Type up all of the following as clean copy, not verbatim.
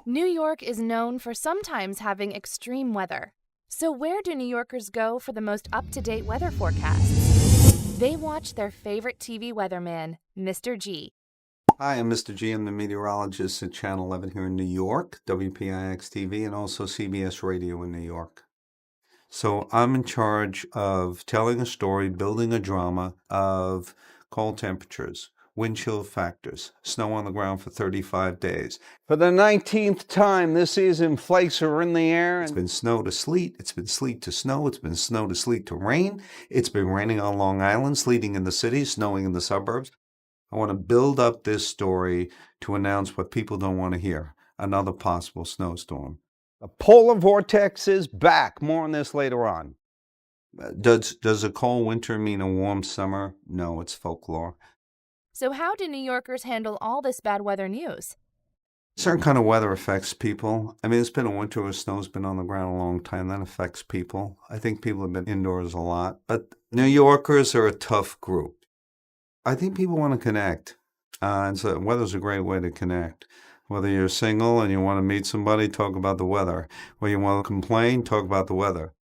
New York is known for sometimes having extreme weather. So where do New Yorkers go for the most up-to-date weather forecasts? They watch their favorite TV weatherman, Mr. G. Hi, I'm Mr. G. I'm the meteorologist at Channel 11 here in New York, WPIX TV, and also CBS Radio in New York. So I'm in charge of telling a story, building a drama of cold temperatures, wind chill factors, snow on the ground for 35 days. For the 19th time this season, flakes are in the air. It's been snow to sleet, it's been sleet to snow, it's been snow to sleet to rain, it's been raining on Long Island, sleeting in the city, snowing in the suburbs. I want to build up this story to announce what people don't want to hear, another possible snowstorm. The polar vortex is back. More on this later on. Does a cold winter mean a warm summer? No, it's folklore. So how do New Yorkers handle all this bad weather news? Certain kind of weather affects people. I mean, it's been a winter where snow's been on the ground a long time. That affects people. I think people have been indoors a lot. But New Yorkers are a tough group. I think people want to connect. And so weather's a great way to connect. Whether you're single and you want to meet somebody, talk about the weather. Whether you want to complain, talk about the weather.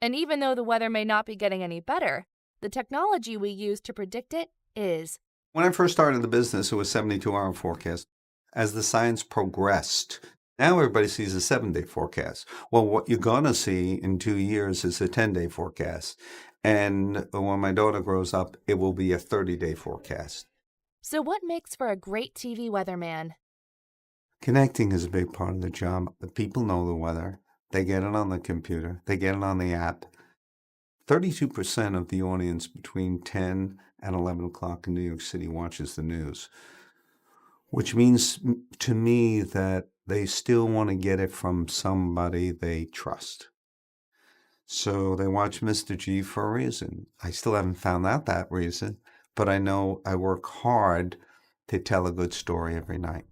And even though the weather may not be getting any better, the technology we use to predict it is. When I first started the business, it was 72-hour forecast. As the science progressed, now everybody sees a 7-day forecast. Well, what you're going to see in 2 years is a 10-day forecast. And when my daughter grows up, it will be a 30-day forecast. So what makes for a great TV weatherman? Connecting is a big part of the job. The people know the weather. They get it on the computer. They get it on the app. 32% of the audience between 10 and 11 o'clock in New York City watches the news, which means to me that they still want to get it from somebody they trust. So they watch Mr. G for a reason. I still haven't found out that reason, but I know I work hard to tell a good story every night.